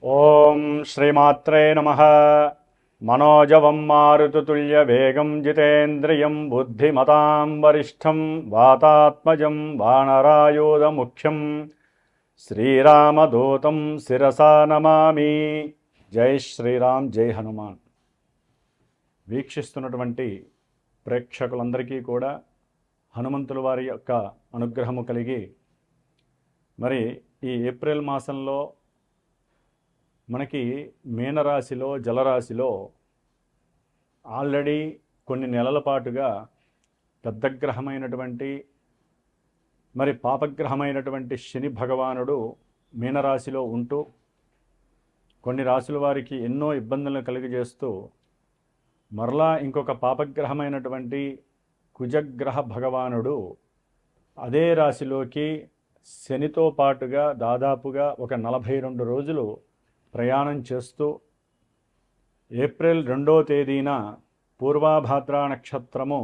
ఓం శ్రీమాత్రే నమః. మనోజవం మారుతతుల్యవేగం జితేంద్రియం బుద్ధిమతాం వరిష్టం వాతాత్మజం వానరాయూధముఖ్యం శ్రీరామదూతం శిరసా నమామి. జై శ్రీరామ్, జై హనుమాన్. వీక్షిస్తున్నటువంటి ప్రేక్షకులందరికీ కూడా హనుమంతుల వారి యొక్క అనుగ్రహము కలిగి, మరి ఈ ఏప్రిల్ మాసంలో మనకి మీనరాశిలో జలరాశిలో ఆల్రెడీ కొన్ని నెలల పాటుగా పెద్ద గ్రహమైనటువంటి మరి పాపగ్రహమైనటువంటి శని భగవానుడు మీనరాశిలో ఉంటూ కొన్ని రాశుల వారికి ఎన్నో ఇబ్బందులను కలుగజేస్తూ, మరలా ఇంకొక పాపగ్రహమైనటువంటి కుజగ్రహ భగవానుడు అదే రాశిలోకి శనితో పాటుగా దాదాపుగా ఒక 42 రోజులు ప్రయాణం చేస్తూ ఏప్రిల్ 2వ తేదీన పూర్వాభాద్ర నక్షత్రము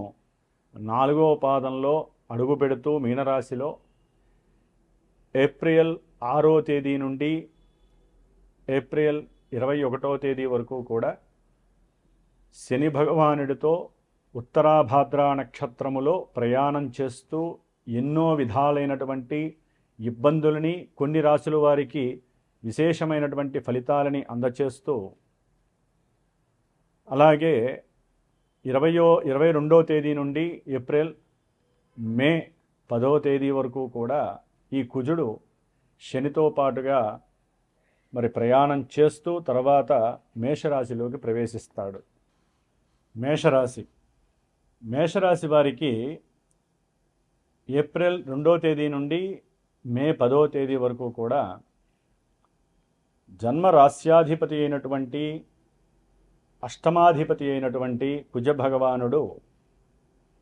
4వ పాదంలో అడుగుపెడుతూ మీనరాశిలో ఏప్రిల్ 6వ తేదీ నుండి ఏప్రిల్ 21వ తేదీ వరకు కూడా శని భగవానుడితో ఉత్తరాభాద్ర నక్షత్రములో ప్రయాణం చేస్తూ ఎన్నో విధాలైనటువంటి ఇబ్బందులని, కొన్ని రాశుల వారికి విశేషమైనటువంటి ఫలితాలని అందచేస్తూ, అలాగే 22వ తేదీ నుండి ఏప్రిల్ మే 10వ తేదీ వరకు కూడా ఈ కుజుడు శనితో పాటుగా మరి ప్రయాణం చేస్తూ తర్వాత మేషరాశిలోకి ప్రవేశిస్తాడు. మేషరాశి వారికి ఏప్రిల్ 2వ తేదీ నుండి మే 10వ తేదీ వరకు కూడా జన్మరాశ్యాధిపతి అయినటువంటి అష్టమాధిపతి అయినటువంటి కుజభగవానుడు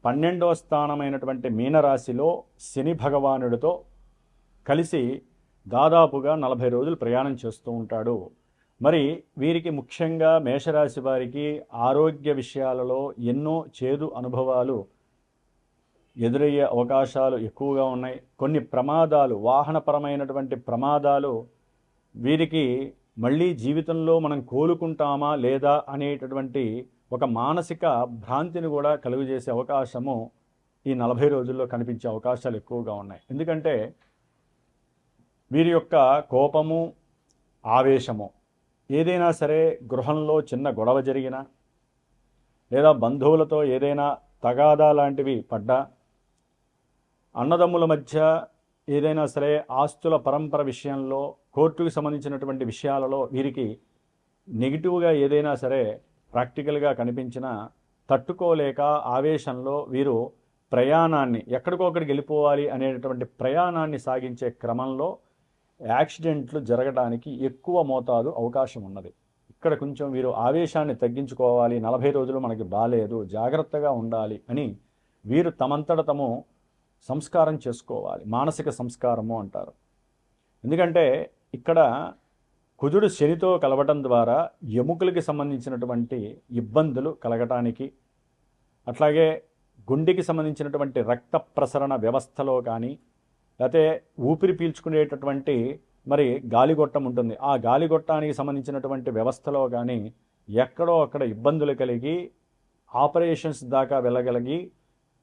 12వ స్థానమైనటువంటి మీనరాశిలో శని భగవానుడితో కలిసి దాదాపుగా 40 రోజులు ప్రయాణం చేస్తూ ఉంటాడు. మరి వీరికి ముఖ్యంగా మేషరాశి వారికి ఆరోగ్య విషయాలలో ఎన్నో చేదు అనుభవాలు ఎదురయ్యే అవకాశాలు ఎక్కువగా ఉన్నాయి. కొన్ని ప్రమాదాలు, వాహనపరమైనటువంటి ప్రమాదాలు వీరికి మళ్ళీ జీవితంలో మనం కోలుకుంటామా లేదా అనేటటువంటి ఒక మానసిక భ్రాంతిని కూడా కలుగజేసే అవకాశము ఈ 40 రోజుల్లో కనిపించే అవకాశాలు ఎక్కువగా ఉన్నాయి. ఎందుకంటే వీరి యొక్క కోపము, ఆవేశము, ఏదైనా సరే గృహంలో చిన్న గొడవ జరిగినా లేదా బంధువులతో ఏదైనా తగాదా లాంటివి పడ్డా, అన్నదమ్ముల మధ్య ఏదైనా సరే ఆస్తుల పరంపర విషయంలో, కోర్టుకు సంబంధించినటువంటి విషయాలలో వీరికి నెగిటివ్గా ఏదైనా సరే ప్రాక్టికల్గా కనిపించినా తట్టుకోలేక ఆవేశంలో వీరు ప్రయాణాన్ని ఎక్కడికొక్కడికి వెళ్ళిపోవాలి అనేటటువంటి ప్రయాణాన్ని సాగించే క్రమంలో యాక్సిడెంట్లు జరగడానికి ఎక్కువ మోతాదు అవకాశం ఉన్నది. ఇక్కడ కొంచెం వీరు ఆవేశాన్ని తగ్గించుకోవాలి, 40 రోజులు మనకి బాలేదు, జాగ్రత్తగా ఉండాలి అని వీరు తమంతట తాము సంస్కారం చేసుకోవాలి. మానసిక సంస్కారము అంటారు. ఎందుకంటే ఇక్కడ కుజుడు శనితో కలవటం ద్వారా ఎముకలకి సంబంధించినటువంటి ఇబ్బందులు కలగటానికి, అట్లాగే గుండెకి సంబంధించినటువంటి రక్త ప్రసరణ వ్యవస్థలో కానీ, లేకపోతే ఊపిరి పీల్చుకునేటటువంటి మరి గాలిగొట్టం ఉంటుంది, ఆ గాలిగొట్టానికి సంబంధించినటువంటి వ్యవస్థలో కానీ ఎక్కడో అక్కడ ఇబ్బందులు కలిగి ఆపరేషన్స్ దాకా వెళ్ళగలిగి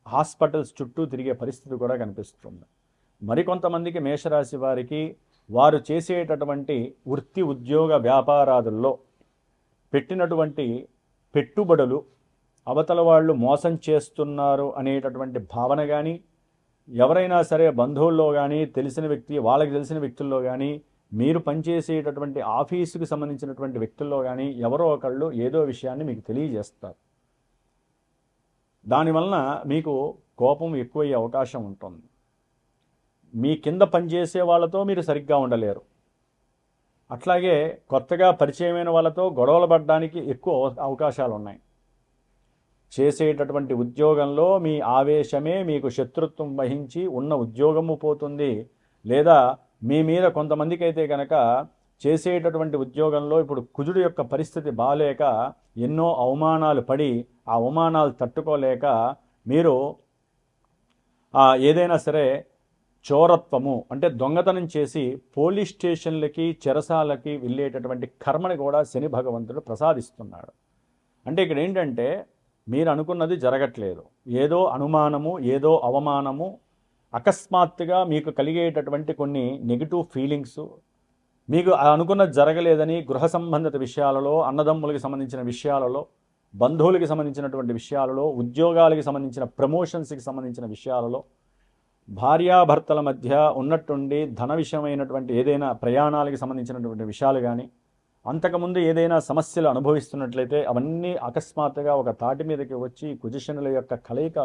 హాస్పిటల్స్ చుట్టూ తిరిగే పరిస్థితి కూడా కనిపిస్తుంది. మరికొంతమందికి మేషరాశి వారికి వారు చేసేటటువంటి వృత్తి, ఉద్యోగ, వ్యాపారాదుల్లో పెట్టినటువంటి పెట్టుబడులు అవతల వాళ్ళు మోసం చేస్తున్నారు అనేటటువంటి భావన కానీ, ఎవరైనా సరే బంధువుల్లో కానీ, తెలిసిన వ్యక్తి, వాళ్ళకి తెలిసిన వ్యక్తుల్లో కానీ, మీరు పనిచేసేటటువంటి ఆఫీసుకు సంబంధించినటువంటి వ్యక్తుల్లో కానీ ఎవరో ఒకళ్ళు ఏదో విషయాన్ని మీకు తెలియజేస్తారు. దానివలన మీకు కోపం ఎక్కువయ్యే అవకాశం ఉంటుంది. మీ కింద పనిచేసే వాళ్ళతో మీరు సరిగ్గా ఉండలేరు. అట్లాగే కొత్తగా పరిచయమైన వాళ్ళతో గొడవలు పడడానికి ఎక్కువ అవకాశాలు ఉన్నాయి. చేసేటటువంటి ఉద్యోగంలో మీ ఆవేశమే మీకు శత్రుత్వం వహించి ఉన్న ఉద్యోగము పోతుంది. లేదా మీ మీద కొంతమందికి అయితే కనుక చేసేటటువంటి ఉద్యోగంలో ఇప్పుడు కుజుడు యొక్క పరిస్థితి బాలేక ఎన్నో అవమానాలు పడి ఆ అవమానాలు తట్టుకోలేక మీరు ఏదైనా సరే చోరత్వము అంటే దొంగతనం చేసి పోలీస్ స్టేషన్లకి చెరసాలకి వెళ్ళేటటువంటి కర్మని కూడా శని భగవంతుడు ప్రసాదిస్తున్నాడు. అంటే ఇక్కడ ఏంటంటే మీరు అనుకున్నది జరగట్లేదు, ఏదో అనుమానము, ఏదో అవమానము, అకస్మాత్తుగా మీకు కలిగేటటువంటి కొన్ని నెగిటివ్ ఫీలింగ్స్, మీకు అనుకున్నది జరగలేదని గృహ సంబంధిత విషయాలలో, అన్నదమ్ములకి సంబంధించిన విషయాలలో, బంధువులకి సంబంధించినటువంటి విషయాలలో, ఉద్యోగాలకి సంబంధించిన ప్రమోషన్స్కి సంబంధించిన విషయాలలో, భార్యాభర్తల మధ్య ఉన్నట్టుండి ధన విషయమైనటువంటి ఏదైనా ప్రయాణాలకి సంబంధించినటువంటి విషయాలు కానీ, అంతకుముందు ఏదైనా సమస్యలు అనుభవిస్తున్నట్లయితే అవన్నీ అకస్మాత్తుగా ఒక తాటి మీదకి వచ్చి కుజశనుల యొక్క కలయిక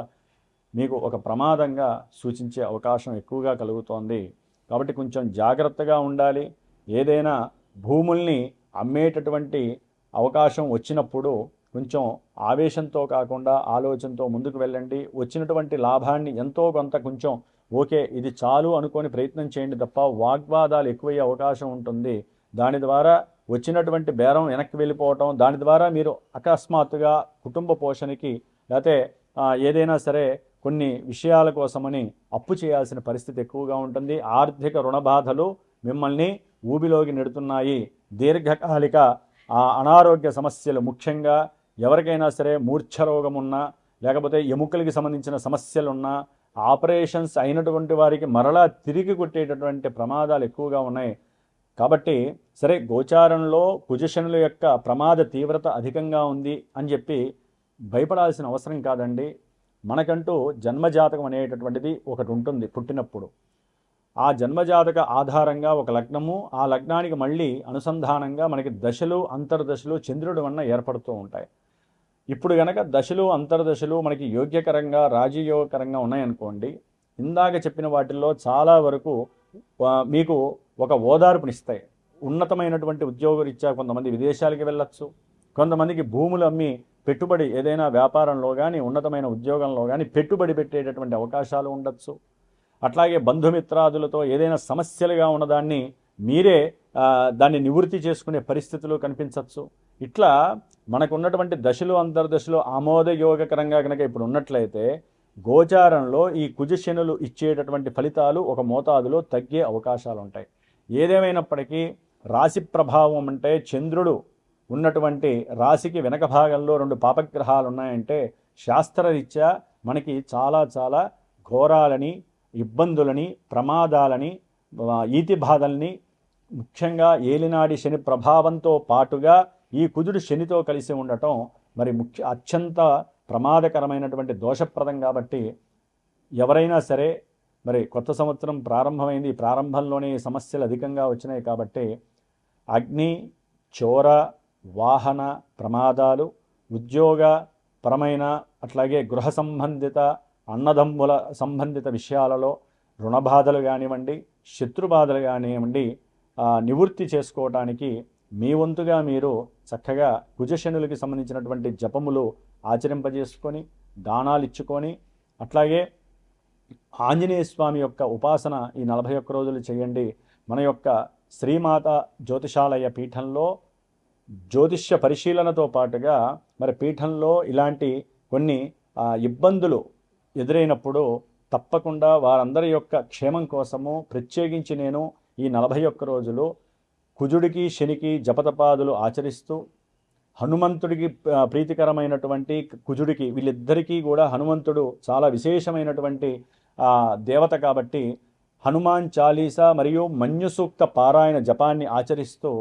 మీకు ఒక ప్రమాదంగా సూచించే అవకాశం ఎక్కువగా కలుగుతోంది. కాబట్టి కొంచెం జాగ్రత్తగా ఉండాలి. ఏదైనా భూముల్ని అమ్మేటటువంటి అవకాశం వచ్చినప్పుడు కొంచెం ఆవేశంతో కాకుండా ఆలోచనతో ముందుకు వెళ్ళండి. వచ్చినటువంటి లాభాన్ని ఎంతో కొంత కొంచెం ఓకే ఇది చాలు అనుకొని ప్రయత్నం చేయండి తప్ప వాగ్వాదాలు ఎక్కువయ్యే అవకాశం ఉంటుంది. దాని ద్వారా వచ్చినటువంటి బేరం వెనక్కి వెళ్ళిపోవటం, దాని ద్వారా మీరు అకస్మాత్తుగా కుటుంబ పోషణకి లేకపోతే ఏదైనా సరే కొన్ని విషయాల కోసమని అప్పు చేయాల్సిన పరిస్థితి ఎక్కువగా ఉంటుంది. ఆర్థిక రుణబాధలు మిమ్మల్ని ఊబిలోకి నెడుతున్నాయి. దీర్ఘకాలిక అనారోగ్య సమస్యలు, ముఖ్యంగా ఎవరికైనా సరే మూర్ఛరోగం ఉన్నా, లేకపోతే ఎముకలకి సంబంధించిన సమస్యలున్నా, ఆపరేషన్స్ అయినటువంటి వారికి మరలా తిరిగి కొట్టేటటువంటి ప్రమాదాలు ఎక్కువగా ఉన్నాయి. కాబట్టి సరే గోచారంలో కుజశనుల యొక్క ప్రమాద తీవ్రత అధికంగా ఉంది అని చెప్పి భయపడాల్సిన అవసరం కాదండి. మనకంటూ జన్మజాతకం అనేటటువంటిది ఒకటి ఉంటుంది. పుట్టినప్పుడు ఆ జన్మజాతక ఆధారంగా ఒక లగ్నము, ఆ లగ్నానికి మళ్ళీ అనుసంధానంగా మనకి దశలు అంతర్దశలు చంద్రుడి వలన ఏర్పడుతూ ఉంటాయి. ఇప్పుడు గనక దశలు అంతర్దశలు మనకి యోగ్యకరంగా రాజయోగకరంగా ఉన్నాయనుకోండి, ఇందాక చెప్పిన వాటిల్లో చాలా వరకు మీకు ఒక ఓదార్పునిస్తాయి. ఉన్నతమైనటువంటి ఉద్యోగరీత్యా కొంతమంది విదేశాలకి వెళ్ళొచ్చు, కొంతమందికి భూములు అమ్మి పెట్టుబడి ఏదైనా వ్యాపారంలో కానీ ఉన్నతమైన ఉద్యోగంలో కానీ పెట్టుబడి పెట్టేటటువంటి అవకాశాలు ఉండొచ్చు. అట్లాగే బంధుమిత్రాదులతో ఏదైనా సమస్యలుగా ఉన్నదాన్ని మీరే దాన్ని నివృత్తి చేసుకునే పరిస్థితులు కనిపించవచ్చు. ఇట్లా మనకు ఉన్నటువంటి దశలు అంతర్దశలు ఆమోదయోగకరంగా కనుక ఇప్పుడు ఉన్నట్లయితే గోచారంలో ఈ కుజశనులు ఇచ్చేటటువంటి ఫలితాలు ఒక మోతాదులో తగ్గే అవకాశాలు ఉంటాయి. ఏదేమైనప్పటికీ రాశి ప్రభావం అంటే చంద్రుడు ఉన్నటువంటి రాశికి వెనక భాగంలో 2 పాపగ్రహాలు ఉన్నాయంటే శాస్త్రరీత్యా మనకి చాలా చాలా ఘోరాలని, ఇబ్బందులని, ప్రమాదాలని, ఈతి బాధల్ని, ముఖ్యంగా ఏలినాడి శని ప్రభావంతో పాటుగా ఈ కుజుడు శనితో కలిసి ఉండటం మరి అత్యంత ప్రమాదకరమైనటువంటి దోషప్రదం. కాబట్టి ఎవరైనా సరే మరి కొత్త సంవత్సరం ప్రారంభమైంది, ప్రారంభంలోనే సమస్యలు అధికంగా వచ్చినాయి కాబట్టి అగ్ని, చోర, వాహన ప్రమాదాలు, ఉద్యోగ పరమైన అట్లాగే గృహ సంబంధిత అన్నదమ్ముల సంబంధిత విషయాలలో రుణబాధలు కానివ్వండి, శత్రుబాధలు కానివ్వండి నివృత్తి చేసుకోవటానికి మీ వంతుగా మీరు చక్కగా కుజశనులకి సంబంధించినటువంటి జపములు ఆచరింపజేసుకొని దానాలు ఇచ్చుకొని అట్లాగే ఆంజనేయ స్వామి యొక్క ఉపాసన ఈ 41 రోజులు చేయండి. మన యొక్క శ్రీమాత జ్యోతిషాలయ పీఠంలో జ్యోతిష్య పరిశీలనతో పాటుగా మరి పీఠంలో ఇలాంటి కొన్ని ఇబ్బందులు ఎదురైనప్పుడు తప్పకుండా వారందరి యొక్క క్షేమం కోసము ప్రత్యేకించి నేను ఈ 41 రోజులు కుజుడికి శనికి జపతపాదులు ఆచరిస్తూ హనుమంతుడికి ప్రీతికరమైనటువంటి కుజుడికి వీళ్ళిద్దరికీ కూడా హనుమంతుడు చాలా విశేషమైనటువంటి దేవత కాబట్టి హనుమాన్ చాలీసా మరియు మన్యు సూక్త పారాయణ జపాన్ని ఆచరిస్తూ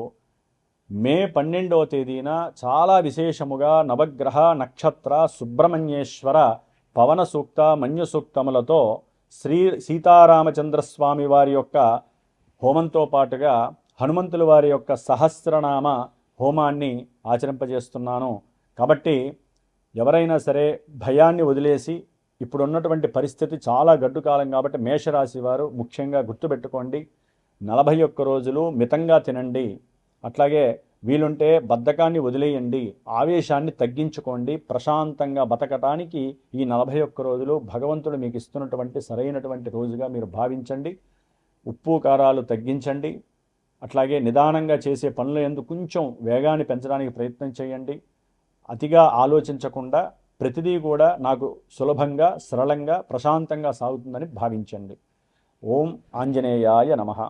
మే 12వ తేదీన చాలా విశేషముగా నవగ్రహ నక్షత్ర సుబ్రహ్మణ్యేశ్వర పవన సూక్త మన్యు సూక్తములతో శ్రీ సీతారామచంద్రస్వామి వారి యొక్క హోమంతో పాటుగా హనుమంతుల వారి యొక్క సహస్రనామ హోమాన్ని ఆచరింపజేస్తున్నాను. కాబట్టి ఎవరైనా సరే భయాన్ని వదిలేసి, ఇప్పుడున్నటువంటి పరిస్థితి చాలా గడ్డు కాలం కాబట్టి మేషరాశి వారు ముఖ్యంగా గుర్తుపెట్టుకోండి, 41 రోజులు మితంగా తినండి. అట్లాగే వీలుంటే బద్ధకాన్ని వదిలేయండి, ఆవేశాన్ని తగ్గించుకోండి. ప్రశాంతంగా బతకటానికి ఈ 41 రోజులు భగవంతుడు మీకు ఇస్తున్నటువంటి సరైనటువంటి రోజుగా మీరు భావించండి. ఉప్పు కారాలు తగ్గించండి. అట్లాగే నిదానంగా చేసే పనుల యందు కొంచెం వేగాన్ని పెంచడానికి ప్రయత్నం చేయండి. అతిగా ఆలోచించకుండా ప్రతిదీ కూడా నాకు సులభంగా, సరళంగా, ప్రశాంతంగా సాగుతుందని భావించండి. ఓం ఆంజనేయాయ నమః.